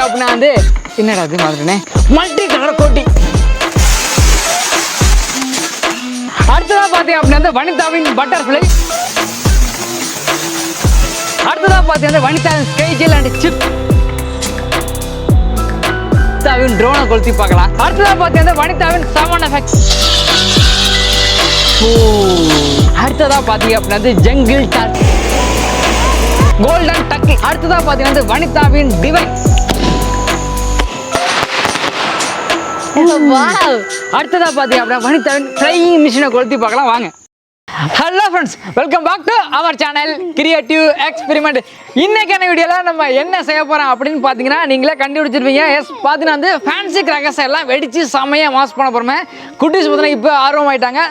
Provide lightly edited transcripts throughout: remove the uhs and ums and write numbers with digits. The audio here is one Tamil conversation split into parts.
அப்படின்னா வந்து என்னடா அது மாதிரினே மல்டி கலர் கோட்டி. அடுத்ததா பாத்தீங்க அப்படின்னா வந்து வனிதாவின் பட்டர்ஃப்ளை. அடுத்ததா பாத்தீங்கன்னா வனிதாவின் ஸ்கை ஜெல் அண்ட் சிப். வனிதாவின் ட்ரோனை கொளுத்தி பார்க்கலாம். அடுத்ததா பாத்தீங்கன்னா வனிதாவின் சவுண்ட் எஃபெக்ட்ஸ். அடுத்ததா பாத்தீங்க அப்படின்னா ஜங்கிள் டார்ச் கோல்டன் டக். அடுத்ததா பாத்தீங்கன்னா வனிதாவின் டிவைஸ். அடுத்ததா பாத்தீங்க அப்படின்னா வனிதாவின் ஃப்ளையிங் மிஷினை கொளுத்தி பார்க்கலாம் வாங்க. Hello friends, welcome back to our channel creative experiment. இன்னைக்கான வீடியோவில் நம்ம என்ன செய்ய போகிறோம் அப்படின்னு பார்த்தீங்கன்னா நீங்களே கண்டுபிடிச்சிருப்பீங்க. எஸ், பார்த்தீங்கன்னா வந்து ஃபேன்சி கிராக்கர்ஸ் எல்லாம் வெடித்து செம்மையாக மாஸ் பண்ண போகிறோமே. குட்டீஸ் பார்த்தீங்கன்னா இப்போ ஆர்வம் ஆகிட்டாங்க.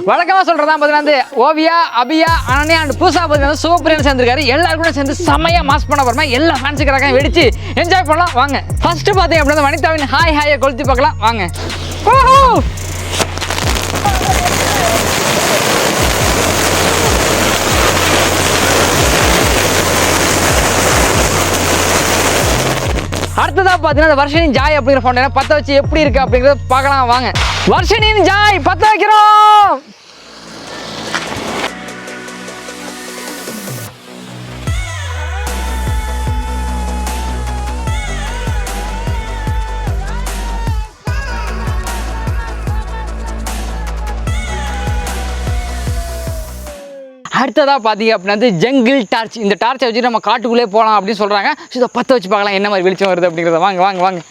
வழக்கமாக சொல்கிறதா பார்த்தீங்கன்னா வந்து ஓவியா, அபியா, அனன்யா அண்ட் புதுசாக பார்த்தீங்கன்னா சூப்பரின்னு சேர்ந்துருக்காரு. எல்லாரும் கூட சேர்ந்து செம்மையாக மாஸ் பண்ண போகிறோமே. எல்லா ஃபேன்சி கிராக்கையும் வெடித்து என்ஜாய் பண்ணலாம் வாங்க. ஃபர்ஸ்ட்டு பார்த்தீங்க அப்படின்னா வனிதாவின் ஹாய் ஹாயை கொளுத்தி பார்க்கலாம் வாங்க. அடுத்ததா பார்த்தீங்கன்னா வர்ஷினின் ஜாய் அப்படிங்கிற ஃபவுண்டனை பற்ற வச்சு எப்படி இருக்கு அப்படிங்கிறத பார்க்கலாம் வாங்க. வர்ஷினின் ஜாய் பற்ற வைக்கிறோம். அடுத்ததா பார்த்தீங்க அப்படின்னா ஜங்கிள் டார்ச். இந்த டார்ச்சை வச்சு நம்ம காட்டுக்குள்ளே போகலாம் அப்படின்னு சொல்கிறாங்க. ஸோ இதை பற்ற வச்சு பார்க்கலாம் என்ன மாதிரி வெளிச்சம் வருது அப்படிங்கிறத வாங்க வாங்க வாங்க.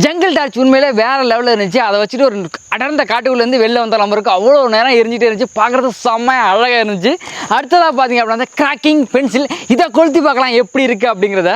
ஜங்கிள் டார்ச் உண்மையிலே வேறு லெவலில் இருந்துச்சு. அதை வச்சுட்டு ஒரு அடர்ந்த காட்டுக்குள்ளேருந்து வெளில வந்தால் நம்ம இருக்கும் அவ்வளோ நேரம் எரிஞ்சிட்டே இருந்துச்சு. பார்க்குறது செம்மையாக அழகாக இருந்துச்சு. அடுத்ததாக பார்த்தீங்க அப்படின்னா கிராக்கிங் பென்சில். இதை கொளுத்தி பார்க்கலாம் எப்படி இருக்குது அப்படிங்கிறத.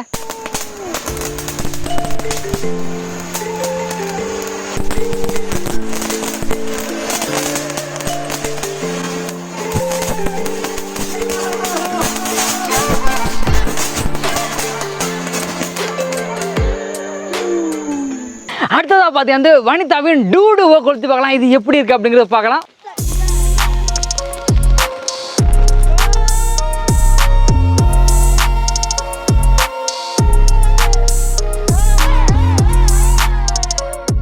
அடுத்ததா பார்த்தீங்கன்னா வனிதாவின் டூடுவை கொளுத்தி பார்க்கலாம். இது எப்படி இருக்கு அப்படிங்கிறத பார்க்கலாம்.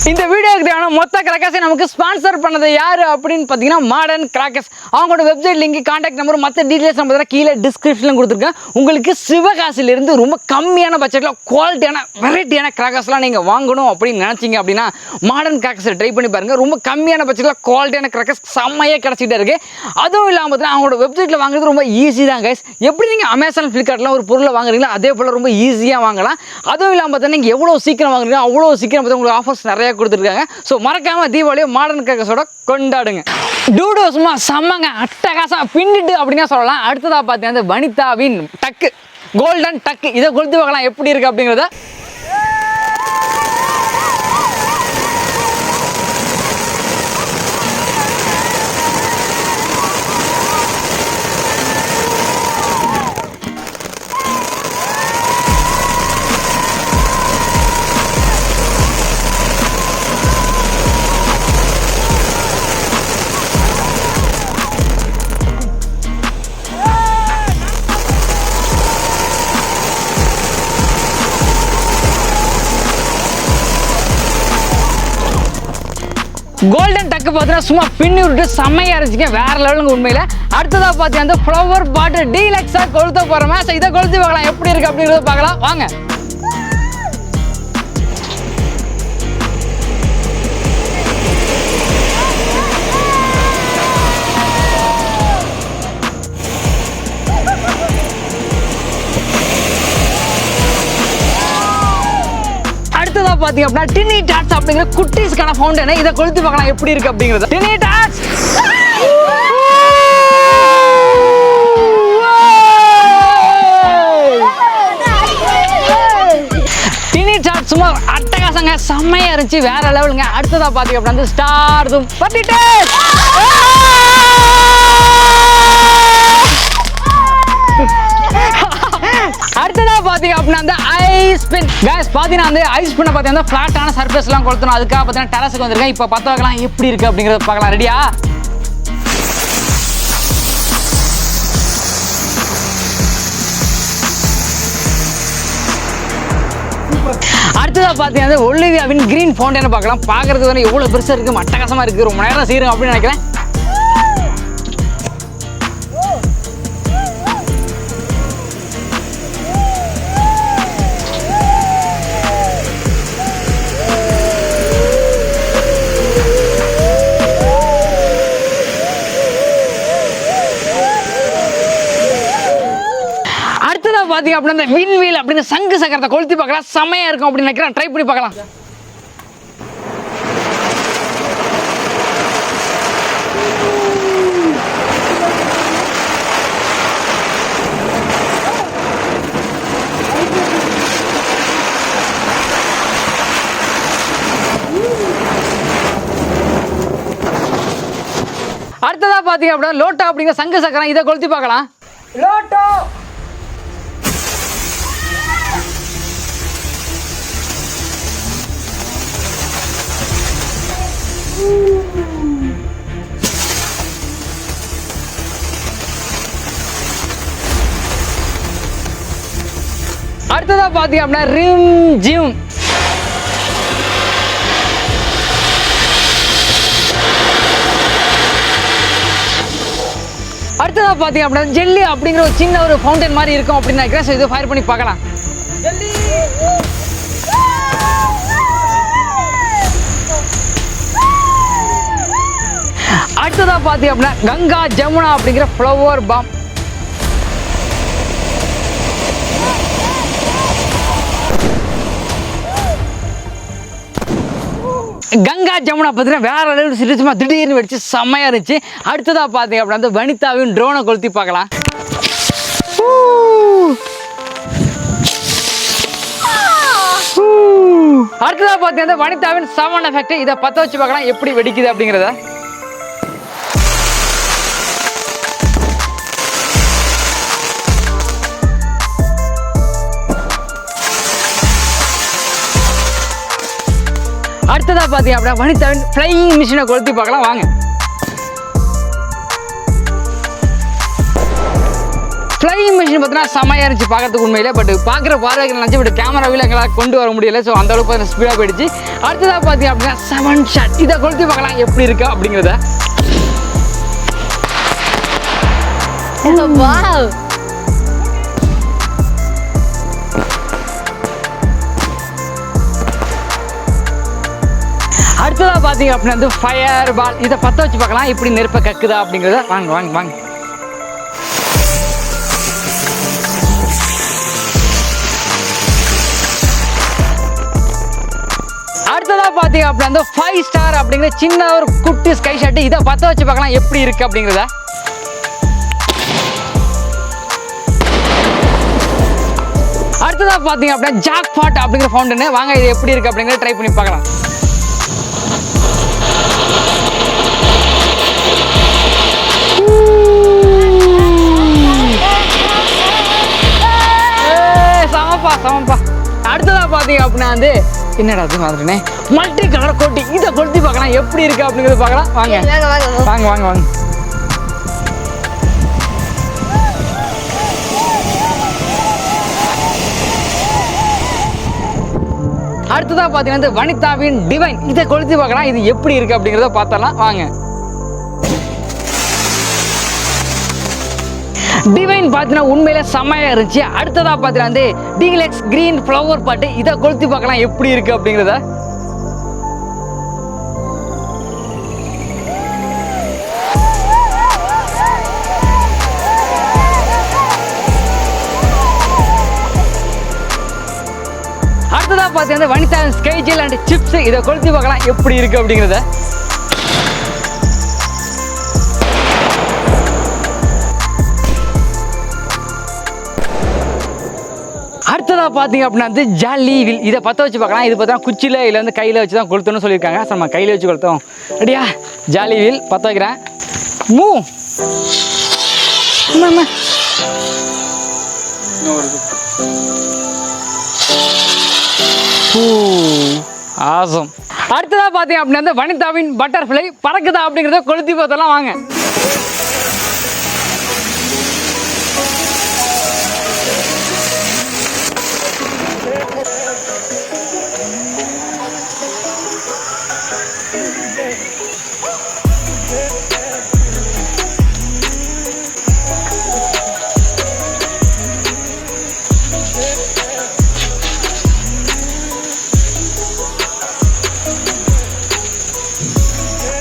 இந்த வீடியோக்கு தேவையான மொத்த கிராக்கர்ஸை நமக்கு ஸ்பான்சர் பண்ணது யார் அப்படின்னு பார்த்தீங்கன்னா மாடர்ன் கிராக்கர்ஸ். அவங்களோட வெப்சைட் லிங்க், கான்டாக்ட் நம்பர், மற்ற டீட்டெயில்ஸ் நம்ம கீழே டிஸ்கிரிப்ஷனில் கொடுத்துருக்கேன். உங்களுக்கு சிவகாசியிலிருந்து ரொம்ப கம்மியான பட்ஜெட்டில் குவாலிட்டியான வெரைட்டியான கிராக்கர்ஸ்லாம் நீங்கள் வாங்கணும் அப்படின்னு நினச்சிங்க அப்படின்னா மாடர்ன் கிராக்கர்ஸை ட்ரை பண்ணி பாருங்கள். ரொம்ப கம்மியான பட்ஜெட்டில் குவாலிட்டியான கிராக்கர்ஸ் செம்மையாக கிடச்சிட்டே இருக்குது. அதுவும் இல்லாமல் பார்த்தீங்கன்னா அவங்களோட வெப்சைட்டில் வாங்குறது ரொம்ப ஈஸி தான் கைஸ். எப்படி நீங்கள் அமேசான், ஃப்ளிப்கார்ட்லாம் ஒரு பொருளை வாங்குறீங்களோ அதே போல் ரொம்ப ஈஸியாக வாங்கலாம். அதுவும் இல்லாமல் பார்த்தீங்கன்னா நீங்கள் எவ்வளோ சீக்கிரம் வாங்குறீங்களோ அவ்வளோ சீக்கிரம் பார்த்தா உங்களுக்கு ஆஃபர்ஸ் நிறைய கொடுத்துருக்காங்க. ஸோ மறக்காம தீபாவளியை மாடர்ன் கிராக்கர்ஸோட கொண்டாடுங்க. டூடோ சும்மா செம்மங்க அட்டகாசம் பின்னிட்டு அப்படின்னா சொல்லலாம். அடுத்ததாக பார்த்தீங்கன்னா வனிதாவின் டக்கு கோல்டன் டக்கு. இதை கொளுத்தி பார்க்கலாம் எப்படி இருக்கு அப்படிங்கிறத. கோல்டன் டக்கு பார்த்தீங்கன்னா சும்மா பின்னி விட்டு செம்மையாக இருந்துச்சுங்க, வேற லெவலுங்க உண்மையில். அடுத்ததாக பார்த்தீங்கன்னா ஃப்ளவர் பாட்டில் டீலக்ஸாக கொளுத்த போகிறோமே. ஸோ இதை கொளுத்தி பார்க்கலாம் எப்படி இருக்குது அப்படிங்கிறத பார்க்கலாம் வாங்க. பாத்தீங்க அப்படின்னா டினி டாட்ஸ் அப்படிங்கிற குட்டீஸ்க்கான ஃபவுண்டனை இதை கொளுத்தி பார்க்கலாம் எப்படி இருக்கு அப்படிங்கிறது. டினி டாட்ஸ் இருந்துச்சு, வேற லெவலுங்க. அடுத்ததா பாத்தீங்க அப்படின்னா வந்து ஸ்டார் தூம் பத்திட்டு அடுத்ததா பாத்தீங்க அப்படின்னா அந்த ஐஸ் பின். गाइस பாத்தீங்கன்னா அந்த ஐஸ் பின்ன பாத்தீங்கன்னா ஃபிளாட்டான சர்ஃபேஸ்லாம் கொளுத்தணும். அதுக்காக பாத்தீங்கன்னா டெரஸ்க்கு வந்திருக்கேன். இப்போ பத்த வைக்கலாம் எப்படி இருக்கு அப்படிங்கறத பார்க்கலாம். ரெடியா? அடுத்ததா பாத்தீங்கன்னா ஒலிவியாவின் கிரீன் ஃபவுண்டைனை பார்க்கலாம். பார்க்கறதுக்கு வந்து எவ்வளவு பெருசா இருக்கு, அட்டகாசமா இருக்கு. ரொம்ப நேரம் செய்யறோம் அப்படின்னு நினைக்கிறேன். பாத்தீங்க அப்படின்னா விண்வீல் அப்படின்னு சங்கு சக்கரத்தை கொளுத்தி பார்க்கலாம். செமையா இருக்கும் அப்படின்னு நினைக்கிறேன். ட்ரை பண்ணி பார்க்கலாம். அடுத்ததா பாத்தீங்க அப்படின்னா லோட்டா அப்படிங்கிற சங்கு சக்கரம், இதை கொளுத்தி பார்க்கலாம். லோட்டோ அடுத்ததா பாத்தீங்க அப்படின்னா ரிம் ஜிம். அடுத்ததா பாத்தீங்க அப்படின்னா ஜெல்லி அப்படிங்கிற ஒரு சின்ன ஒரு ஃபவுண்டன் மாதிரி இருக்கும் அப்படின்னு நினைக்கிறேன். இதை ஃபயர் பண்ணி பார்க்கலாம். அடுத்ததா பாத்தீங்க அப்படின்னா கங்கா ஜமுனா அப்படிங்கிற ஃப்ளவர் பாம். கங்கா ஜமுனா பார்த்தீங்கன்னா வேற லெவல் சிரிச்சுமா திடீர்னு வெடிச்சு செம்மையா இருந்துச்சு. அடுத்ததா பாத்தீங்க அப்படின்னா அந்த வனிதாவின் ட்ரோனை கொளுத்தி பார்க்கலாம். அடுத்ததா பாத்தீங்கன்னா வனிதாவின் சவுண்ட் எஃபெக்ட், இதை பத்த வச்சு பார்க்கலாம் எப்படி வெடிக்குது அப்படிங்கிறத. அடுத்ததா பாத்தீங்க அப்படின்னா வனிதாவின் ஃப்ளையிங் மிஷினை கொளுத்தி பார்க்கலாம் வாங்க. ஃப்ளையிங் மிஷின் பார்த்தீங்கன்னா செமையா இருந்துச்சு பார்க்கறதுக்கு உண்மையிலே. பட் பார்க்குற பார்வைக்கு நினச்சி பட் கேமராவில் எங்களால் கொண்டு வர முடியல. ஸோ அந்த அளவுக்கு ஸ்பீடாக போயிடுச்சு. அடுத்ததா பார்த்தீங்க அப்படின்னா 7 ஷாட், இதை கொளுத்தி பார்க்கலாம் எப்படி இருக்கு அப்படிங்கிறத. அடுத்ததா பாத்தீங்க அப்படின்னா வந்து ஃபயர் பால், இதை பத்த வச்சு பார்க்கலாம் எப்படி நெருப்பை கக்குதா அப்படிங்கிறத. வாங்க வாங்க வாங்க. அடுத்ததா பாத்தீங்க அப்படின்னா வந்து 5 ஸ்டார் அப்படிங்கிற சின்ன ஒரு குட்டி ஸ்கை ஷாட், இதை பத்த வச்சு பார்க்கலாம் எப்படி இருக்கு அப்படிங்கிறத. அடுத்ததா பாத்தீங்க அப்படின்னா ஜாக் பாட் அப்படிங்கிற ஃபவுண்டன், வாங்க இது எப்படி இருக்கு அப்படிங்கிறத ட்ரை பண்ணி பார்க்கலாம். சமப்பா. அடுத்ததா பாத்தீங்க அப்படின்னா வந்து என்னடா அது மாதிரினே மல்டி கலர் கோட்டி, இதை கொளுத்தி பார்க்கலாம் எப்படி இருக்கு அப்படிங்கிறது பார்க்கலாம் வாங்க வாங்க வாங்க வாங்க. அடுத்ததா பாத்தீங்கன்னா வனிதாவின் டிவைன், இதை கொளுத்தி பார்க்கலாம் இது எப்படி இருக்கு அப்படிங்கிறத பார்த்தலாம் வாங்க. டிவைன் பார்த்தீங்கன்னா உண்மையில செம்மையா இருந்துச்சு. அடுத்ததா பார்த்தீங்கன்னா வந்து டீலக்ஸ் கிரீன் ஃப்ளவர் பாட்டு, இதை கொளுத்தி பார்க்கலாம் எப்படி இருக்கு அப்படிங்கிறத. அடுத்ததா பார்த்தீங்கன்னா Vanitha sky gel and chips, இதை கொளுத்தி பார்க்கலாம் எப்படி இருக்கு அப்படிங்கிறத. அடுத்ததா பார்த்தீங்க அப்படின்னா வந்து ஜாலி வில். இதை பற்ற வச்சு பார்க்கலாம். இது பார்த்தா குச்சியில் இல்லை வந்து கையில் வச்சு தான் கொளுத்தணும்னு சொல்லியிருக்காங்க. ஸோ நம்ம கையில் வச்சு கொளுத்தோம். அப்படியா ஜாலி வில் பற்ற வைக்கிறேன். மூ ஆசம். அடுத்ததாக பார்த்தீங்க அப்படின்னா வனிதாவின் பட்டர்ஃப்ளை பறக்குதா அப்படிங்கிறத கொளுத்தி பார்த்தலாம் வாங்க.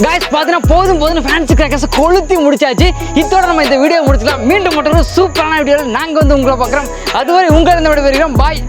गाइस பார்த்தீங்கன்னா போதும் ஃபேன்சி கிராக்கர்ஸ் கொளுத்தி முடிச்சாச்சு. இதோட நம்ம இந்த வீடியோ முடிச்சுக்கலாம். மீண்டும் மற்றொரு சூப்பரான வீடியோவில் நாங்கள் வந்து உங்களை பார்க்குறோம். அதுவரை உங்களை இந்த விட வருகிறோம். பாய்.